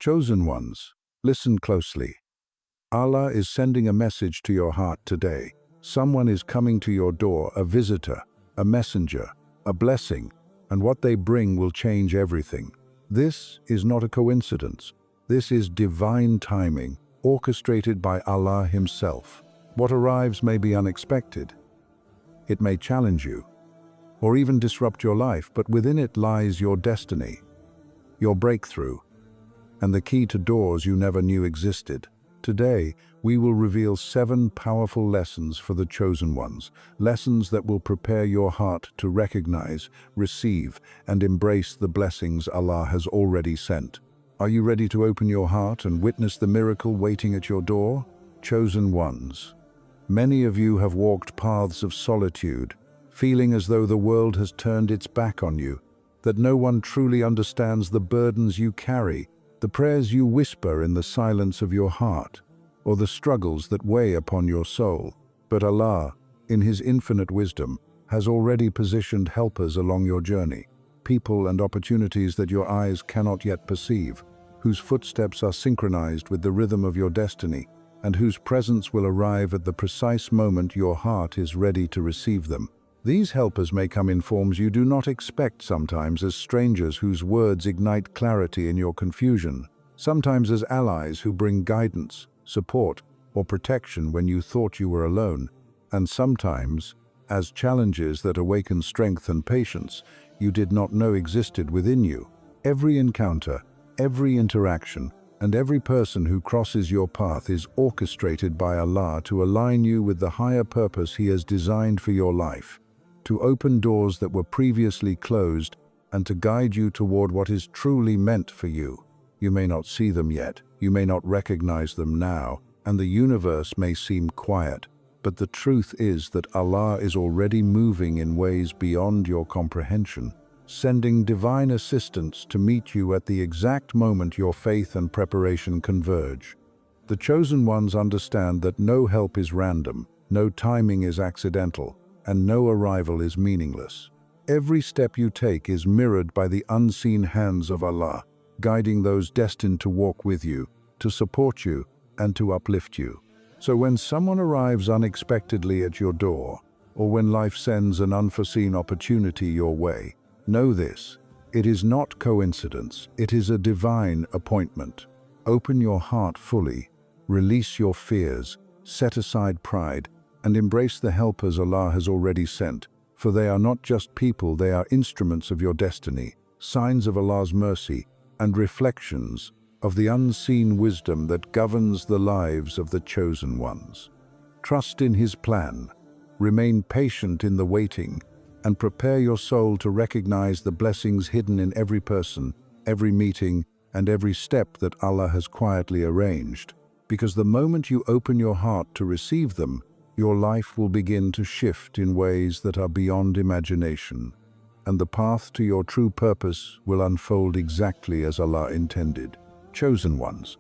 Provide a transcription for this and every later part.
Chosen ones, listen closely. Allah is sending a message to your heart today. Someone is coming to your door, a visitor, a messenger, a blessing, and what they bring will change everything. This is not a coincidence. This is divine timing, orchestrated by Allah Himself. What arrives may be unexpected. It may challenge you, or even disrupt your life, but within it lies your destiny, your breakthrough, and the key to doors you never knew existed. Today, we will reveal 7 powerful lessons for the chosen ones, lessons that will prepare your heart to recognize, receive, and embrace the blessings Allah has already sent. Are you ready to open your heart and witness the miracle waiting at your door? Chosen ones. Many of you have walked paths of solitude, feeling as though the world has turned its back on you, that no one truly understands the burdens you carry, the prayers you whisper in the silence of your heart, or the struggles that weigh upon your soul. But Allah, in His infinite wisdom, has already positioned helpers along your journey, people and opportunities that your eyes cannot yet perceive, whose footsteps are synchronized with the rhythm of your destiny, and whose presence will arrive at the precise moment your heart is ready to receive them. These helpers may come in forms you do not expect, sometimes as strangers whose words ignite clarity in your confusion, sometimes as allies who bring guidance, support, or protection when you thought you were alone, and sometimes as challenges that awaken strength and patience you did not know existed within you. Every encounter, every interaction, and every person who crosses your path is orchestrated by Allah to align you with the higher purpose He has designed for your life, to open doors that were previously closed, and to guide you toward what is truly meant for you. You may not see them yet, you may not recognize them now, and the universe may seem quiet, but the truth is that Allah is already moving in ways beyond your comprehension, sending divine assistance to meet you at the exact moment your faith and preparation converge. The chosen ones understand that no help is random, no timing is accidental, and no arrival is meaningless. Every step you take is mirrored by the unseen hands of Allah, guiding those destined to walk with you, to support you, and to uplift you. So when someone arrives unexpectedly at your door, or when life sends an unforeseen opportunity your way, know this: it is not coincidence, it is a divine appointment. Open your heart fully, release your fears, set aside pride, and embrace the helpers Allah has already sent, for they are not just people, they are instruments of your destiny, signs of Allah's mercy, and reflections of the unseen wisdom that governs the lives of the chosen ones. Trust in His plan, remain patient in the waiting, and prepare your soul to recognize the blessings hidden in every person, every meeting, and every step that Allah has quietly arranged. Because the moment you open your heart to receive them, your life will begin to shift in ways that are beyond imagination, and the path to your true purpose will unfold exactly as Allah intended. Chosen ones.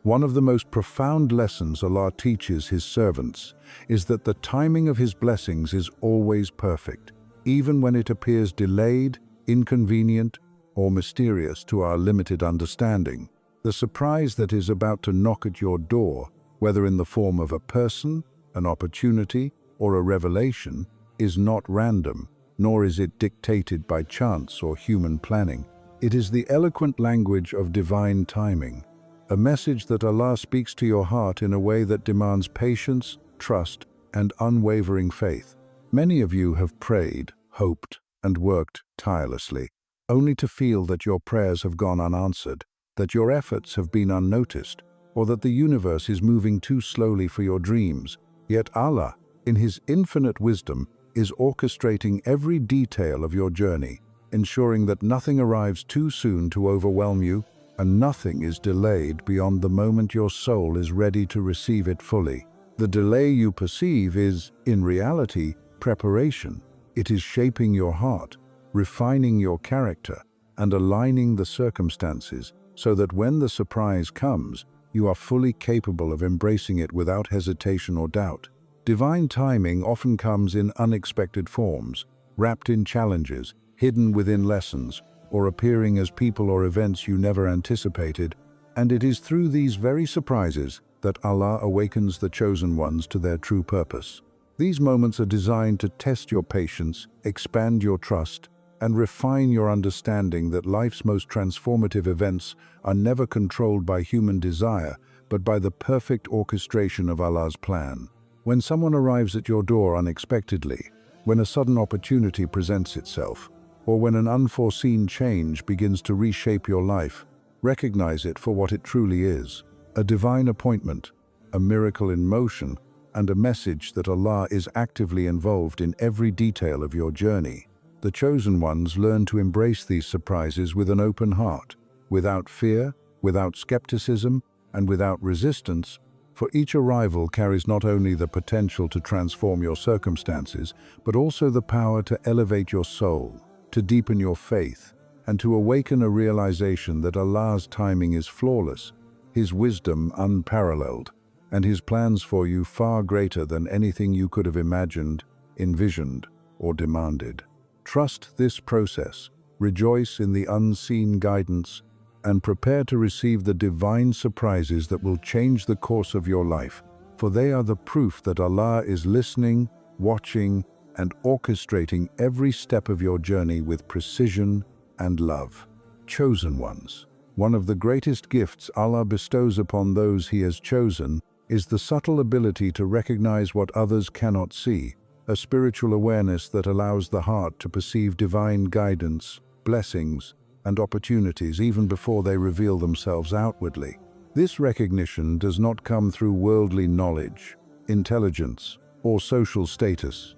One of the most profound lessons Allah teaches His servants is that the timing of His blessings is always perfect, even when it appears delayed, inconvenient, or mysterious to our limited understanding. The surprise that is about to knock at your door, whether in the form of a person, an opportunity, or a revelation, is not random, nor is it dictated by chance or human planning. It is the eloquent language of divine timing, a message that Allah speaks to your heart in a way that demands patience, trust, and unwavering faith. Many of you have prayed, hoped, and worked tirelessly, only to feel that your prayers have gone unanswered, that your efforts have been unnoticed, or that the universe is moving too slowly for your dreams. Yet Allah, in His infinite wisdom, is orchestrating every detail of your journey, ensuring that nothing arrives too soon to overwhelm you, and nothing is delayed beyond the moment your soul is ready to receive it fully. The delay you perceive is, in reality, preparation. It is shaping your heart, refining your character, and aligning the circumstances so that when the surprise comes, you are fully capable of embracing it without hesitation or doubt. Divine timing often comes in unexpected forms, wrapped in challenges, hidden within lessons, or appearing as people or events you never anticipated. And it is through these very surprises that Allah awakens the chosen ones to their true purpose. These moments are designed to test your patience, expand your trust, and refine your understanding that life's most transformative events are never controlled by human desire, but by the perfect orchestration of Allah's plan. When someone arrives at your door unexpectedly, when a sudden opportunity presents itself, or when an unforeseen change begins to reshape your life, recognize it for what it truly is: a divine appointment, a miracle in motion, and a message that Allah is actively involved in every detail of your journey. The chosen ones learn to embrace these surprises with an open heart, without fear, without skepticism, and without resistance, for each arrival carries not only the potential to transform your circumstances, but also the power to elevate your soul, to deepen your faith, and to awaken a realization that Allah's timing is flawless, His wisdom unparalleled, and His plans for you far greater than anything you could have imagined, envisioned, or demanded. Trust this process, rejoice in the unseen guidance, and prepare to receive the divine surprises that will change the course of your life, for they are the proof that Allah is listening, watching, and orchestrating every step of your journey with precision and love. Chosen ones. One of the greatest gifts Allah bestows upon those He has chosen is the subtle ability to recognize what others cannot see, a spiritual awareness that allows the heart to perceive divine guidance, blessings, and opportunities even before they reveal themselves outwardly. This recognition does not come through worldly knowledge, intelligence, or social status.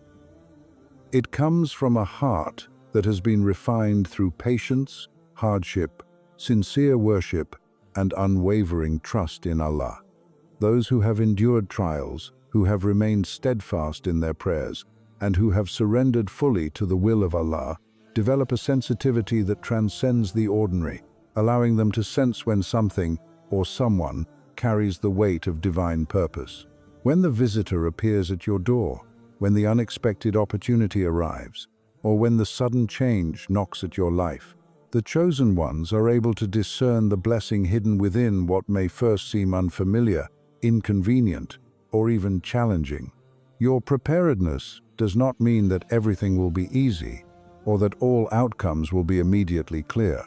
It comes from a heart that has been refined through patience, hardship, sincere worship, and unwavering trust in Allah. Those who have endured trials, who have remained steadfast in their prayers, and who have surrendered fully to the will of Allah, develop a sensitivity that transcends the ordinary, allowing them to sense when something or someone carries the weight of divine purpose. When the visitor appears at your door, when the unexpected opportunity arrives, or when the sudden change knocks at your life, the chosen ones are able to discern the blessing hidden within what may first seem unfamiliar, inconvenient, or even challenging. Your preparedness does not mean that everything will be easy, or that all outcomes will be immediately clear.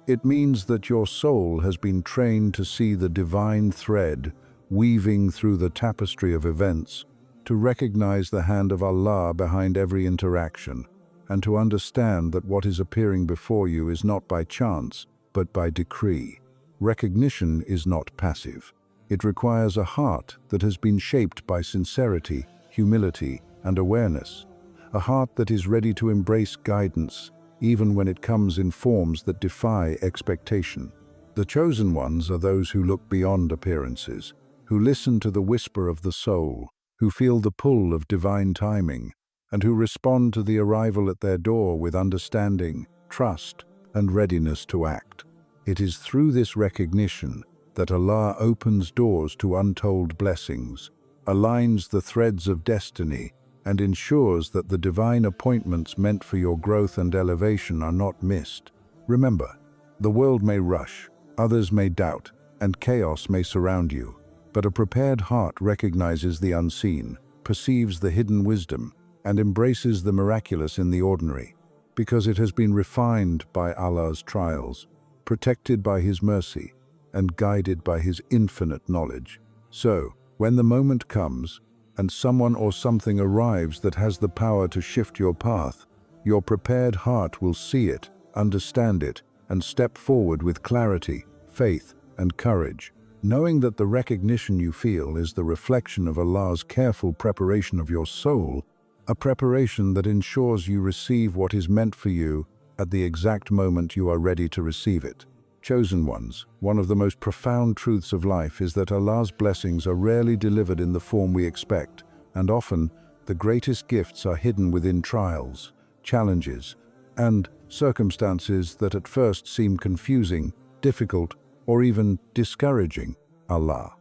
It means that your soul has been trained to see the divine thread weaving through the tapestry of events, to recognize the hand of Allah behind every interaction, and to understand that what is appearing before you is not by chance, but by decree. Recognition is not passive. It requires a heart that has been shaped by sincerity, humility, and awareness. A heart that is ready to embrace guidance, even when it comes in forms that defy expectation. The chosen ones are those who look beyond appearances, who listen to the whisper of the soul, who feel the pull of divine timing, and who respond to the arrival at their door with understanding, trust, and readiness to act. It is through this recognition that Allah opens doors to untold blessings, aligns the threads of destiny, and ensures that the divine appointments meant for your growth and elevation are not missed. Remember, the world may rush, others may doubt, and chaos may surround you, but a prepared heart recognizes the unseen, perceives the hidden wisdom, and embraces the miraculous in the ordinary, because it has been refined by Allah's trials, protected by His mercy, and guided by His infinite knowledge. So, when the moment comes, and someone or something arrives that has the power to shift your path, your prepared heart will see it, understand it, and step forward with clarity, faith, and courage, knowing that the recognition you feel is the reflection of Allah's careful preparation of your soul, a preparation that ensures you receive what is meant for you at the exact moment you are ready to receive it. Chosen ones, one of the most profound truths of life is that Allah's blessings are rarely delivered in the form we expect, and often the greatest gifts are hidden within trials, challenges, and circumstances that at first seem confusing, difficult, or even discouraging. Allah,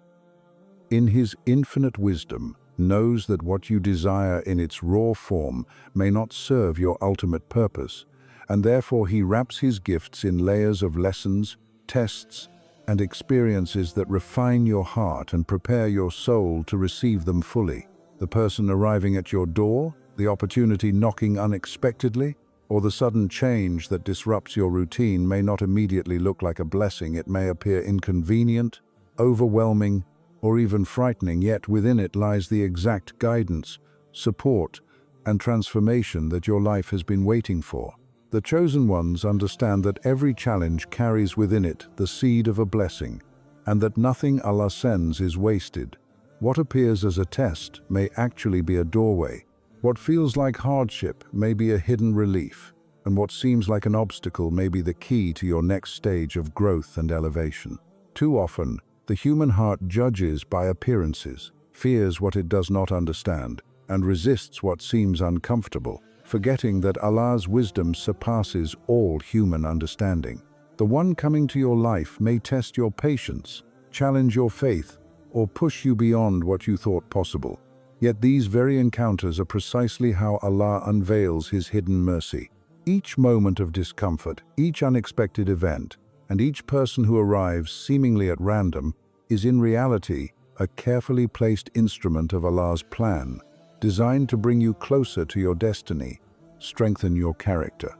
in His infinite wisdom, knows that what you desire in its raw form may not serve your ultimate purpose, and therefore He wraps His gifts in layers of lessons, tests, and experiences that refine your heart and prepare your soul to receive them fully. The person arriving at your door, the opportunity knocking unexpectedly, or the sudden change that disrupts your routine may not immediately look like a blessing. It may appear inconvenient, overwhelming, or even frightening, yet within it lies the exact guidance, support, and transformation that your life has been waiting for. The chosen ones understand that every challenge carries within it the seed of a blessing, and that nothing Allah sends is wasted. What appears as a test may actually be a doorway. What feels like hardship may be a hidden relief, and what seems like an obstacle may be the key to your next stage of growth and elevation. Too often, the human heart judges by appearances, fears what it does not understand, and resists what seems uncomfortable, forgetting that Allah's wisdom surpasses all human understanding. The one coming to your life may test your patience, challenge your faith, or push you beyond what you thought possible. Yet these very encounters are precisely how Allah unveils His hidden mercy. Each moment of discomfort, each unexpected event, and each person who arrives seemingly at random is in reality a carefully placed instrument of Allah's plan, designed to bring you closer to your destiny, strengthen your character,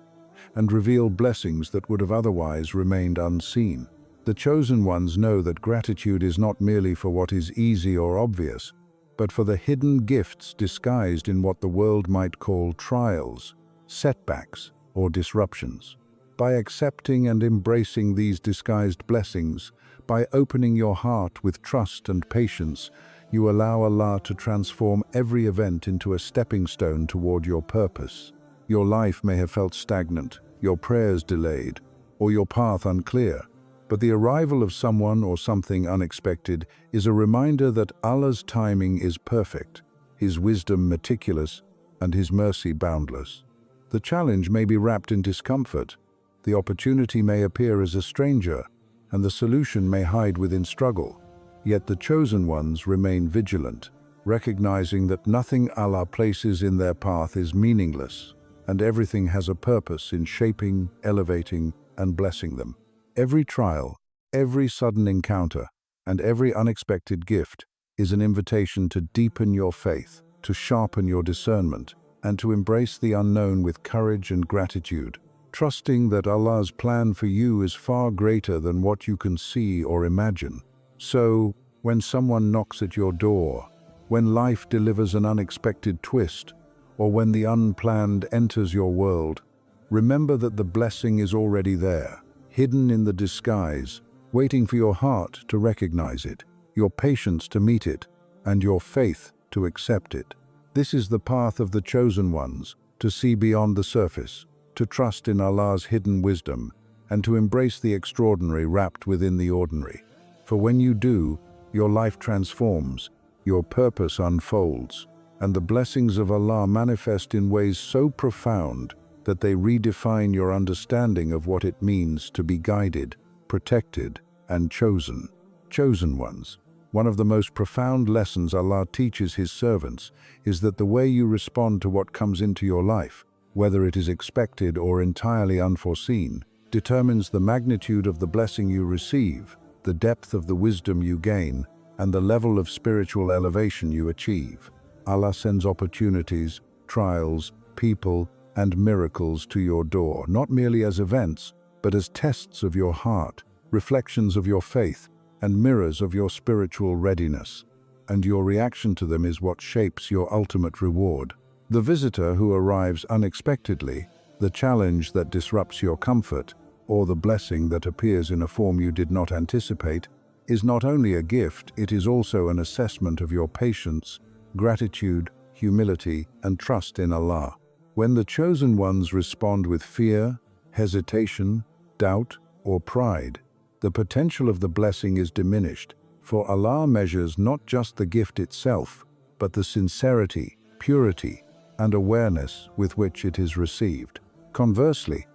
and reveal blessings that would have otherwise remained unseen. The chosen ones know that gratitude is not merely for what is easy or obvious, but for the hidden gifts disguised in what the world might call trials, setbacks, or disruptions. By accepting and embracing these disguised blessings, by opening your heart with trust and patience, you allow Allah to transform every event into a stepping stone toward your purpose. Your life may have felt stagnant, your prayers delayed, or your path unclear, but the arrival of someone or something unexpected is a reminder that Allah's timing is perfect, His wisdom meticulous, and His mercy boundless. The challenge may be wrapped in discomfort, the opportunity may appear as a stranger, and the solution may hide within struggle. Yet the chosen ones remain vigilant, recognizing that nothing Allah places in their path is meaningless, and everything has a purpose in shaping, elevating, and blessing them. Every trial, every sudden encounter, and every unexpected gift is an invitation to deepen your faith, to sharpen your discernment, and to embrace the unknown with courage and gratitude, trusting that Allah's plan for you is far greater than what you can see or imagine. So, when someone knocks at your door, when life delivers an unexpected twist, or when the unplanned enters your world, remember that the blessing is already there, hidden in the disguise, waiting for your heart to recognize it, your patience to meet it, and your faith to accept it. This is the path of the chosen ones, to see beyond the surface, to trust in Allah's hidden wisdom, and to embrace the extraordinary wrapped within the ordinary. For when you do, your life transforms, your purpose unfolds, and the blessings of Allah manifest in ways so profound that they redefine your understanding of what it means to be guided, protected, and chosen. Chosen ones. One of the most profound lessons Allah teaches His servants is that the way you respond to what comes into your life, whether it is expected or entirely unforeseen, determines the magnitude of the blessing you receive, the depth of the wisdom you gain, and the level of spiritual elevation you achieve. Allah sends opportunities, trials, people, and miracles to your door, not merely as events, but as tests of your heart, reflections of your faith, and mirrors of your spiritual readiness. And your reaction to them is what shapes your ultimate reward. The visitor who arrives unexpectedly, the challenge that disrupts your comfort, or the blessing that appears in a form you did not anticipate, is not only a gift, it is also an assessment of your patience, gratitude, humility, and trust in Allah. When the chosen ones respond with fear, hesitation, doubt, or pride, the potential of the blessing is diminished, for Allah measures not just the gift itself, but the sincerity, purity, and awareness with which it is received. Conversely,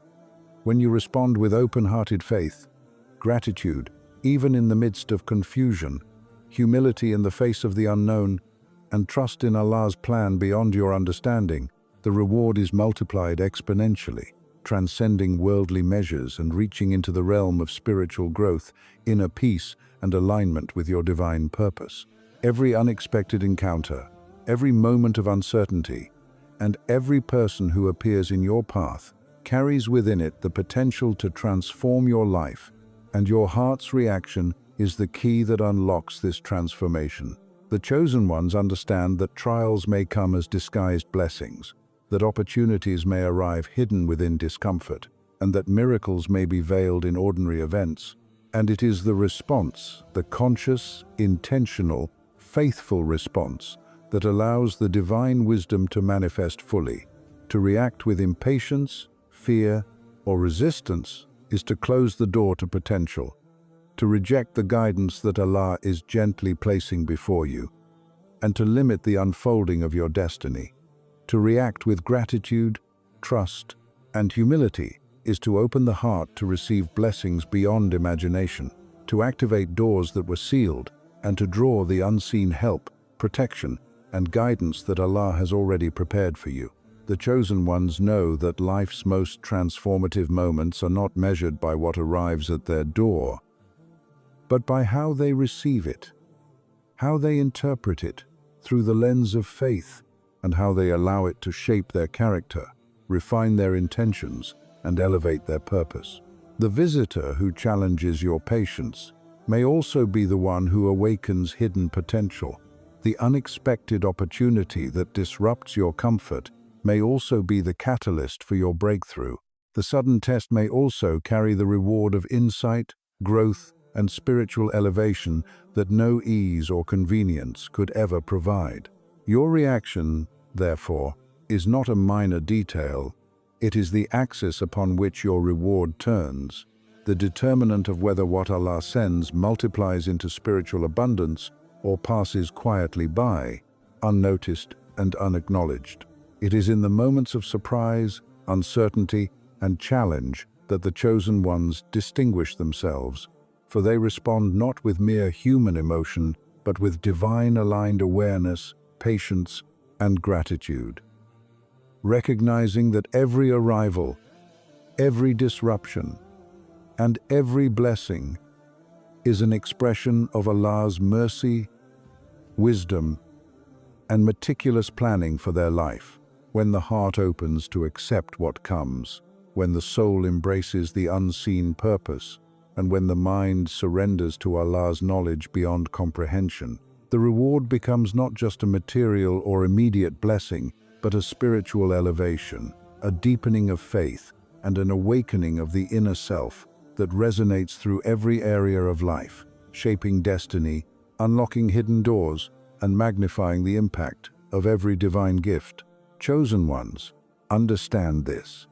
when you respond with open-hearted faith, gratitude, even in the midst of confusion, humility in the face of the unknown, and trust in Allah's plan beyond your understanding, the reward is multiplied exponentially. transcending worldly measures and reaching into the realm of spiritual growth, inner peace, and alignment with your divine purpose. Every unexpected encounter, every moment of uncertainty, and every person who appears in your path carries within it the potential to transform your life, and your heart's reaction is the key that unlocks this transformation. The chosen ones understand that trials may come as disguised blessings, that opportunities may arrive hidden within discomfort, and that miracles may be veiled in ordinary events. And it is the response, the conscious, intentional, faithful response, that allows the divine wisdom to manifest fully. To react with impatience, fear, or resistance is to close the door to potential, to reject the guidance that Allah is gently placing before you, and to limit the unfolding of your destiny. To react with gratitude, trust, and humility is to open the heart to receive blessings beyond imagination, to activate doors that were sealed, and to draw the unseen help, protection, and guidance that Allah has already prepared for you. The chosen ones know that life's most transformative moments are not measured by what arrives at their door, but by how they receive it, how they interpret it through the lens of faith, and how they allow it to shape their character, refine their intentions, and elevate their purpose. The visitor who challenges your patience may also be the one who awakens hidden potential. The unexpected opportunity that disrupts your comfort may also be the catalyst for your breakthrough. The sudden test may also carry the reward of insight, growth, and spiritual elevation that no ease or convenience could ever provide. Your reaction, therefore, is not a minor detail. It is the axis upon which your reward turns, the determinant of whether what Allah sends multiplies into spiritual abundance or passes quietly by, unnoticed and unacknowledged. It is in the moments of surprise, uncertainty, and challenge that the chosen ones distinguish themselves, for they respond not with mere human emotion, but with divine-aligned awareness, patience, and gratitude. Recognizing that every arrival, every disruption, and every blessing is an expression of Allah's mercy, wisdom, and meticulous planning for their life. When the heart opens to accept what comes, when the soul embraces the unseen purpose, and when the mind surrenders to Allah's knowledge beyond comprehension, the reward becomes not just a material or immediate blessing, but a spiritual elevation, a deepening of faith, and an awakening of the inner self that resonates through every area of life, shaping destiny, unlocking hidden doors, and magnifying the impact of every divine gift. Chosen ones, understand this.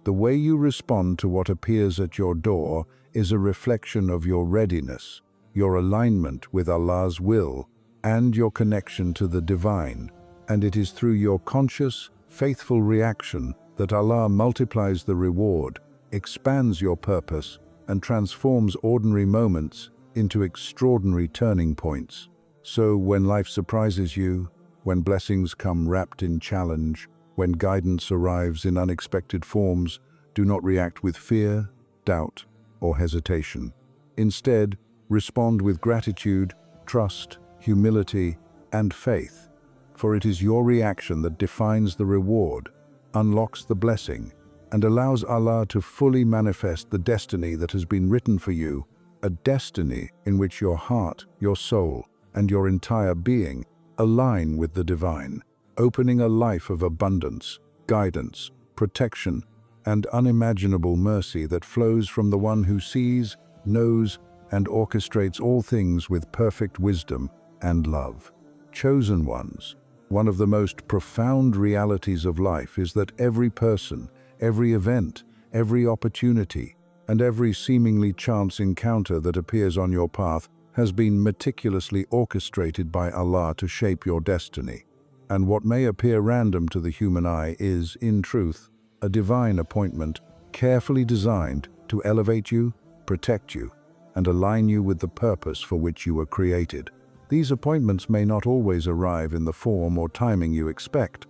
The way you respond to what appears at your door is a reflection of your readiness, your alignment with Allah's will, and your connection to the divine. And it is through your conscious, faithful reaction that Allah multiplies the reward, expands your purpose, and transforms ordinary moments into extraordinary turning points. So when life surprises you, when blessings come wrapped in challenge, when guidance arrives in unexpected forms, do not react with fear, doubt, or hesitation. Instead, respond with gratitude, trust, humility, and faith, for it is your reaction that defines the reward, unlocks the blessing, and allows Allah to fully manifest the destiny that has been written for you, a destiny in which your heart, your soul, and your entire being align with the divine, opening a life of abundance, guidance, protection, and unimaginable mercy that flows from the one who sees, knows, and orchestrates all things with perfect wisdom and love. Chosen ones, one of the most profound realities of life is that every person, every event, every opportunity, and every seemingly chance encounter that appears on your path has been meticulously orchestrated by Allah to shape your destiny. And what may appear random to the human eye is, in truth, a divine appointment carefully designed to elevate you, protect you, and align you with the purpose for which you were created. These appointments may not always arrive in the form or timing you expect,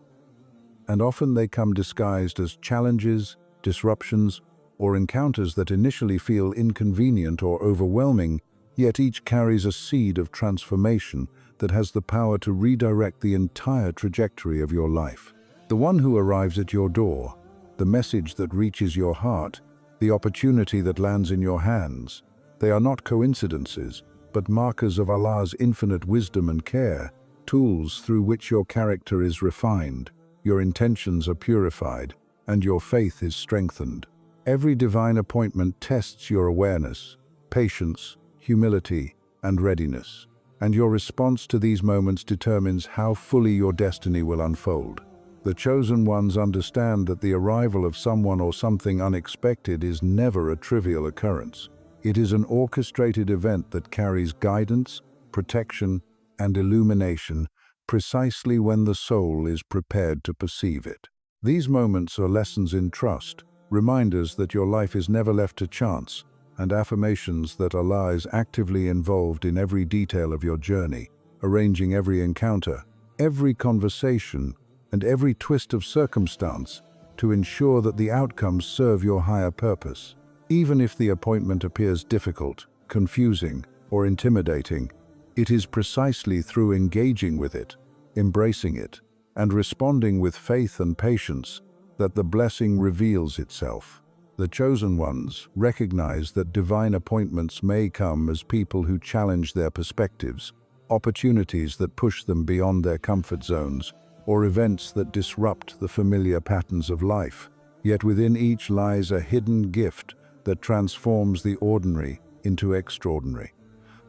and often they come disguised as challenges, disruptions, or encounters that initially feel inconvenient or overwhelming, yet each carries a seed of transformation that has the power to redirect the entire trajectory of your life. The one who arrives at your door, the message that reaches your heart, the opportunity that lands in your hands, they are not coincidences, but markers of Allah's infinite wisdom and care, tools through which your character is refined, your intentions are purified, and your faith is strengthened. Every divine appointment tests your awareness, patience, humility, and readiness, and your response to these moments determines how fully your destiny will unfold. The chosen ones understand that the arrival of someone or something unexpected is never a trivial occurrence. It is an orchestrated event that carries guidance, protection, and illumination precisely when the soul is prepared to perceive it. These moments are lessons in trust, reminders that your life is never left to chance, and affirmations that Allah is actively involved in every detail of your journey, arranging every encounter, every conversation, and every twist of circumstance to ensure that the outcomes serve your higher purpose. Even if the appointment appears difficult, confusing, or intimidating, it is precisely through engaging with it, embracing it, and responding with faith and patience that the blessing reveals itself. The chosen ones recognize that divine appointments may come as people who challenge their perspectives, opportunities that push them beyond their comfort zones, or events that disrupt the familiar patterns of life. Yet within each lies a hidden gift that transforms the ordinary into extraordinary,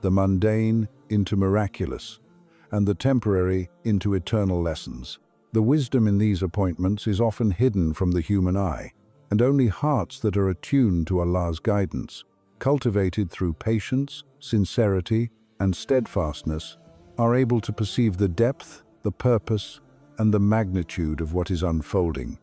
the mundane into miraculous, and the temporary into eternal lessons. The wisdom in these appointments is often hidden from the human eye, and only hearts that are attuned to Allah's guidance, cultivated through patience, sincerity, and steadfastness, are able to perceive the depth, the purpose, and the magnitude of what is unfolding.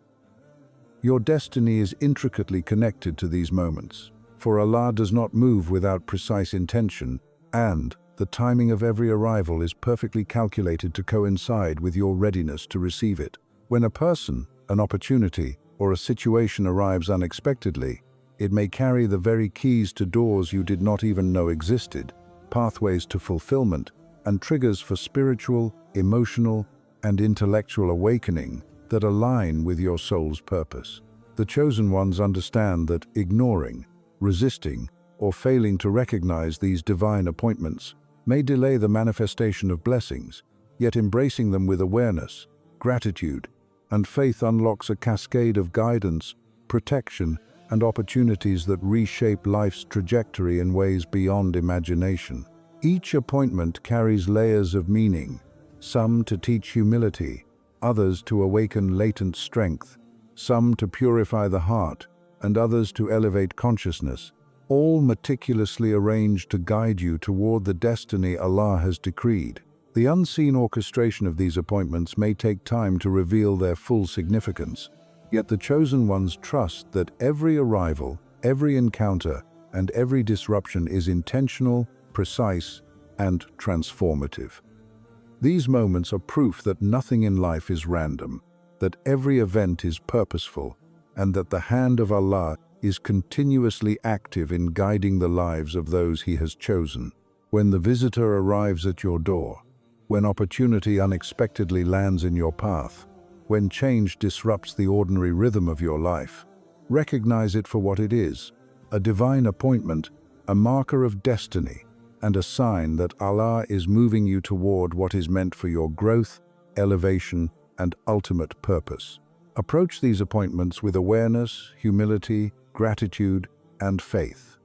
Your destiny is intricately connected to these moments, for Allah does not move without precise intention, and the timing of every arrival is perfectly calculated to coincide with your readiness to receive it. When a person, an opportunity, or a situation arrives unexpectedly, it may carry the very keys to doors you did not even know existed, pathways to fulfillment, and triggers for spiritual, emotional, and intellectual awakening that align with your soul's purpose. The chosen ones understand that ignoring, resisting, or failing to recognize these divine appointments may delay the manifestation of blessings, yet embracing them with awareness, gratitude, and faith unlocks a cascade of guidance, protection, and opportunities that reshape life's trajectory in ways beyond imagination. Each appointment carries layers of meaning, some to teach humility, others to awaken latent strength, some to purify the heart, and others to elevate consciousness, all meticulously arranged to guide you toward the destiny Allah has decreed. The unseen orchestration of these appointments may take time to reveal their full significance, yet the chosen ones trust that every arrival, every encounter, and every disruption is intentional, precise, and transformative. These moments are proof that nothing in life is random, that every event is purposeful, and that the hand of Allah is continuously active in guiding the lives of those He has chosen. When the visitor arrives at your door, when opportunity unexpectedly lands in your path, when change disrupts the ordinary rhythm of your life, recognize it for what it is, a divine appointment, a marker of destiny, and a sign that Allah is moving you toward what is meant for your growth, elevation, and ultimate purpose. Approach these appointments with awareness, humility, gratitude, and faith,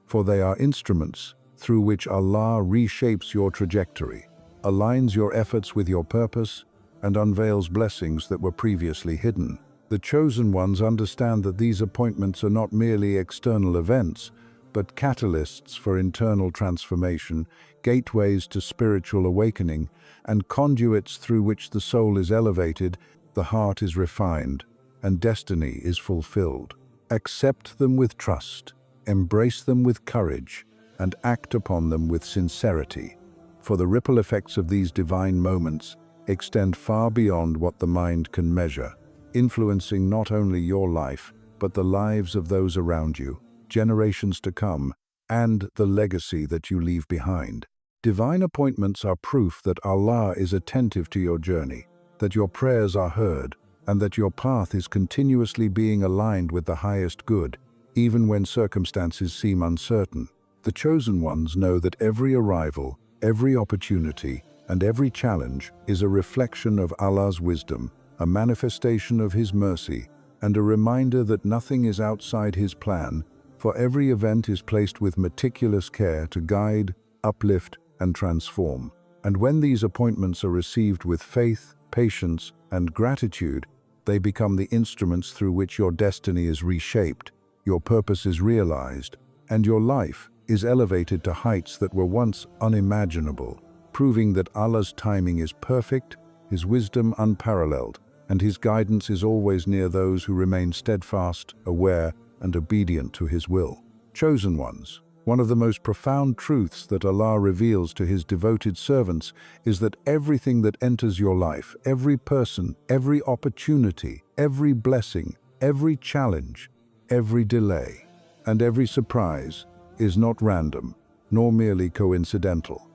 for they are instruments through which Allah reshapes your trajectory, aligns your efforts with your purpose, and unveils blessings that were previously hidden. The chosen ones understand that these appointments are not merely external events, but catalysts for internal transformation, gateways to spiritual awakening, and conduits through which the soul is elevated, the heart is refined, and destiny is fulfilled. Accept them with trust, embrace them with courage, and act upon them with sincerity, for the ripple effects of these divine moments extend far beyond what the mind can measure, influencing not only your life, but the lives of those around you, generations to come, and the legacy that you leave behind. Divine appointments are proof that Allah is attentive to your journey, that your prayers are heard, and that your path is continuously being aligned with the highest good, even when circumstances seem uncertain. The chosen ones know that every arrival, every opportunity, and every challenge is a reflection of Allah's wisdom, a manifestation of His mercy, and a reminder that nothing is outside His plan, for every event is placed with meticulous care to guide, uplift, and transform. And when these appointments are received with faith, patience, and gratitude, they become the instruments through which your destiny is reshaped, your purpose is realized, and your life is elevated to heights that were once unimaginable, proving that Allah's timing is perfect, His wisdom unparalleled, and His guidance is always near those who remain steadfast, aware, and obedient to His will. Chosen ones, one of the most profound truths that Allah reveals to His devoted servants is that everything that enters your life, every person, every opportunity, every blessing, every challenge, every delay, and every surprise is not random, nor merely coincidental.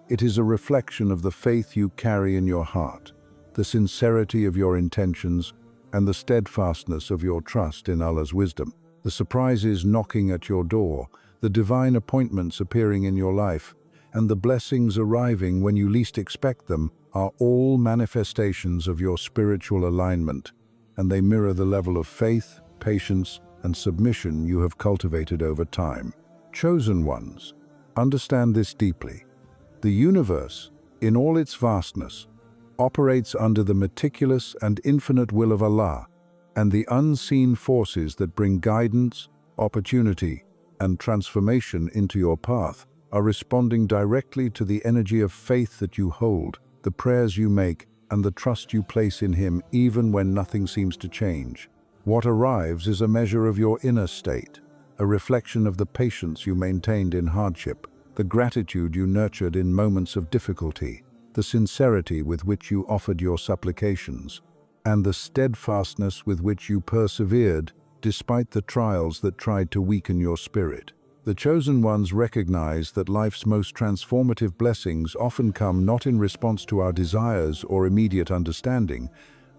It is a reflection of the faith you carry in your heart, the sincerity of your intentions, and the steadfastness of your trust in Allah's wisdom. The surprises knocking at your door, the divine appointments appearing in your life, and the blessings arriving when you least expect them are all manifestations of your spiritual alignment, and they mirror the level of faith, patience, and submission you have cultivated over time. Chosen ones, understand this deeply. The universe, in all its vastness, operates under the meticulous and infinite will of Allah, and the unseen forces that bring guidance, opportunity, and transformation into your path are responding directly to the energy of faith that you hold, the prayers you make, and the trust you place in Him even when nothing seems to change. What arrives is a measure of your inner state, a reflection of the patience you maintained in hardship, the gratitude you nurtured in moments of difficulty, the sincerity with which you offered your supplications, and the steadfastness with which you persevered despite the trials that tried to weaken your spirit. The chosen ones recognize that life's most transformative blessings often come not in response to our desires or immediate understanding,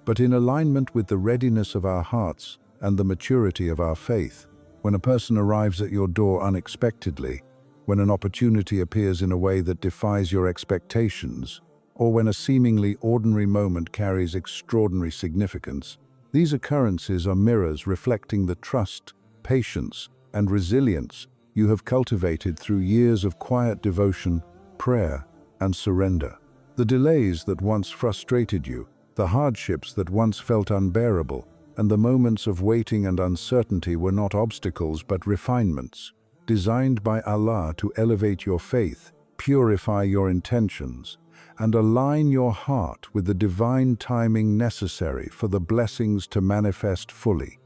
but in alignment with the readiness of our hearts and the maturity of our faith. When a person arrives at your door unexpectedly, when an opportunity appears in a way that defies your expectations, or when a seemingly ordinary moment carries extraordinary significance, these occurrences are mirrors reflecting the trust, patience, and resilience you have cultivated through years of quiet devotion, prayer, and surrender. The delays that once frustrated you, the hardships that once felt unbearable, and the moments of waiting and uncertainty were not obstacles but refinements, designed by Allah to elevate your faith, purify your intentions, and align your heart with the divine timing necessary for the blessings to manifest fully.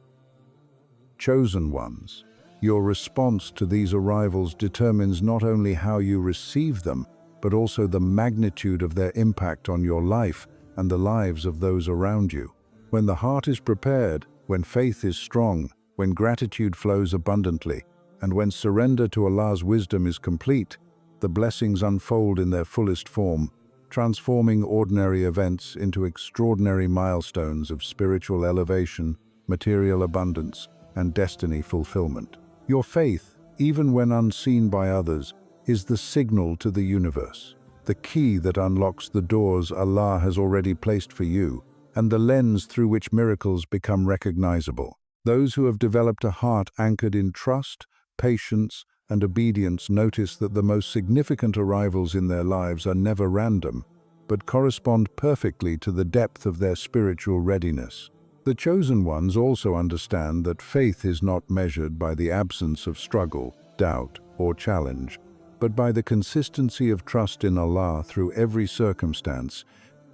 Chosen ones, your response to these arrivals determines not only how you receive them, but also the magnitude of their impact on your life and the lives of those around you. When the heart is prepared, when faith is strong, when gratitude flows abundantly, and when surrender to Allah's wisdom is complete, the blessings unfold in their fullest form, transforming ordinary events into extraordinary milestones of spiritual elevation, material abundance, and destiny fulfillment. Your faith, even when unseen by others, is the signal to the universe, the key that unlocks the doors Allah has already placed for you, and the lens through which miracles become recognizable. Those who have developed a heart anchored in trust, patience, and obedience notice that the most significant arrivals in their lives are never random, but correspond perfectly to the depth of their spiritual readiness. The chosen ones also understand that faith is not measured by the absence of struggle, doubt, or challenge, but by the consistency of trust in Allah through every circumstance,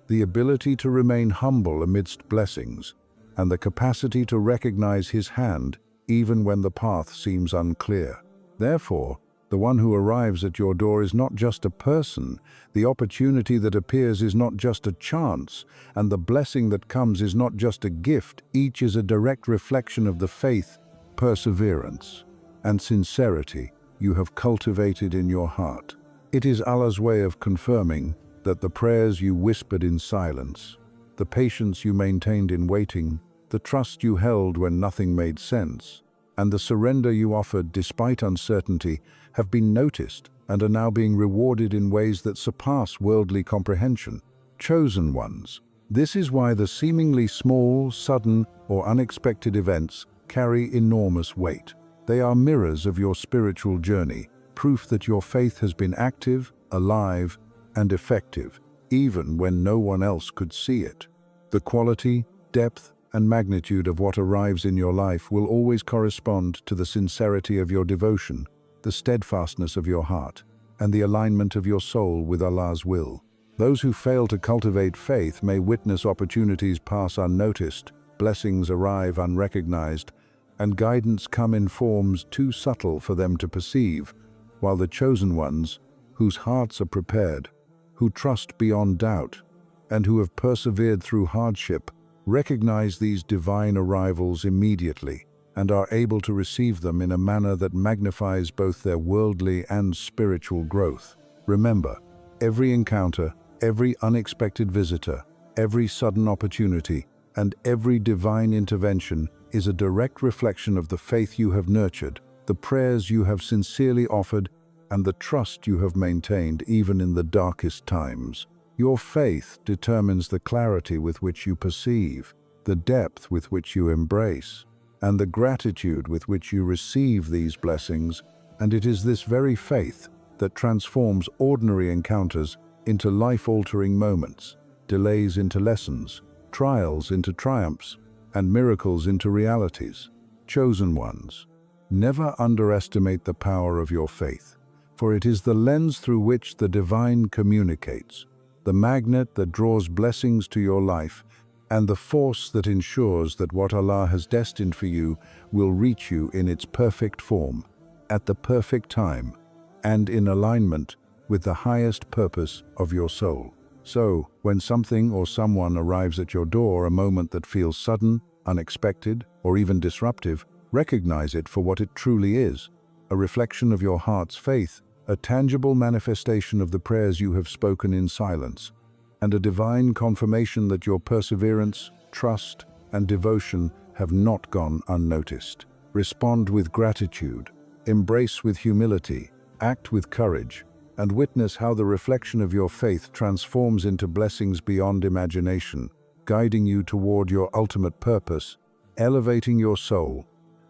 the ability to remain humble amidst blessings, and the capacity to recognize His hand even when the path seems unclear. Therefore, the one who arrives at your door is not just a person, the opportunity that appears is not just a chance, and the blessing that comes is not just a gift. Each is a direct reflection of the faith, perseverance, and sincerity you have cultivated in your heart. It is Allah's way of confirming that the prayers you whispered in silence, the patience you maintained in waiting, the trust you held when nothing made sense, and the surrender you offered despite uncertainty have been noticed and are now being rewarded in ways that surpass worldly comprehension. Chosen ones. This is why the seemingly small, sudden, or unexpected events carry enormous weight. They are mirrors of your spiritual journey, proof that your faith has been active, alive, and effective, even when no one else could see it. The quality, depth, and magnitude of what arrives in your life will always correspond to the sincerity of your devotion, the steadfastness of your heart, and the alignment of your soul with Allah's will. Those who fail to cultivate faith may witness opportunities pass unnoticed, blessings arrive unrecognized, and guidance come in forms too subtle for them to perceive, while the chosen ones, whose hearts are prepared, who trust beyond doubt, and who have persevered through hardship, recognize these divine arrivals immediately and are able to receive them in a manner that magnifies both their worldly and spiritual growth. Remember, every encounter, every unexpected visitor, every sudden opportunity, and every divine intervention is a direct reflection of the faith you have nurtured, the prayers you have sincerely offered, and the trust you have maintained even in the darkest times. Your faith determines the clarity with which you perceive, the depth with which you embrace, and the gratitude with which you receive these blessings, and it is this very faith that transforms ordinary encounters into life-altering moments, delays into lessons, trials into triumphs, and miracles into realities. Chosen ones, never underestimate the power of your faith, for it is the lens through which the divine communicates, the magnet that draws blessings to your life, and the force that ensures that what Allah has destined for you will reach you in its perfect form, at the perfect time, and in alignment with the highest purpose of your soul. So, when something or someone arrives at your door, a moment that feels sudden, unexpected, or even disruptive, recognize it for what it truly is, a reflection of your heart's faith, a tangible manifestation of the prayers you have spoken in silence, and a divine confirmation that your perseverance, trust, and devotion have not gone unnoticed. Respond with gratitude, embrace with humility, act with courage, and witness how the reflection of your faith transforms into blessings beyond imagination, guiding you toward your ultimate purpose, elevating your soul,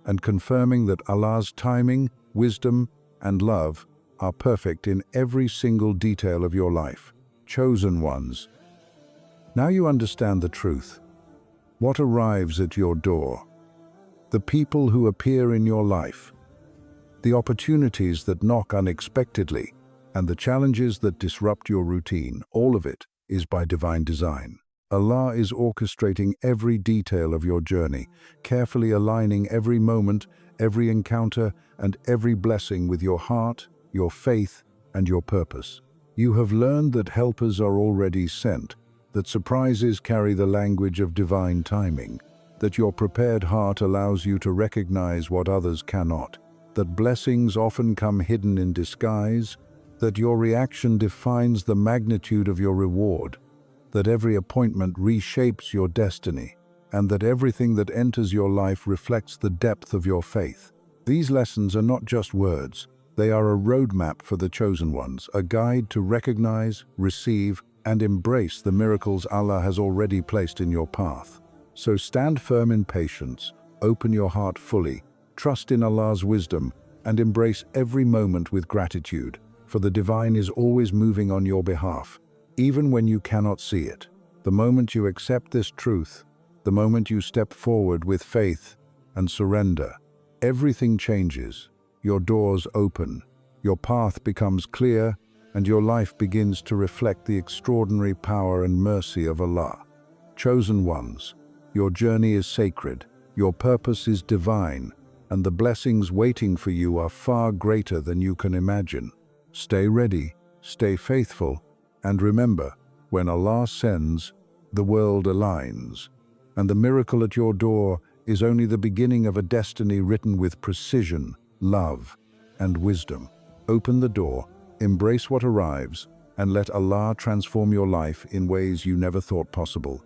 and confirming that Allah's timing, wisdom, and love are perfect in every single detail of your life. Chosen ones. Now you understand the truth. What arrives at your door? The people who appear in your life, the opportunities that knock unexpectedly, and the challenges that disrupt your routine, all of it is by divine design. Allah is orchestrating every detail of your journey, carefully aligning every moment, every encounter, and every blessing with your heart, your faith, and your purpose. You have learned that helpers are already sent, that surprises carry the language of divine timing, that your prepared heart allows you to recognize what others cannot, that blessings often come hidden in disguise, that your reaction defines the magnitude of your reward, that every appointment reshapes your destiny, and that everything that enters your life reflects the depth of your faith. These lessons are not just words, they are a roadmap for the chosen ones, a guide to recognize, receive, and embrace the miracles Allah has already placed in your path. So stand firm in patience, open your heart fully, trust in Allah's wisdom, and embrace every moment with gratitude, for the divine is always moving on your behalf, even when you cannot see it. The moment you accept this truth, the moment you step forward with faith and surrender, everything changes. Your doors open, your path becomes clear, and your life begins to reflect the extraordinary power and mercy of Allah. Chosen ones, your journey is sacred, your purpose is divine, and the blessings waiting for you are far greater than you can imagine. Stay ready, stay faithful, and remember, when Allah sends, the world aligns, and the miracle at your door is only the beginning of a destiny written with precision, love, and wisdom. Open the door, embrace what arrives, and let Allah transform your life in ways you never thought possible.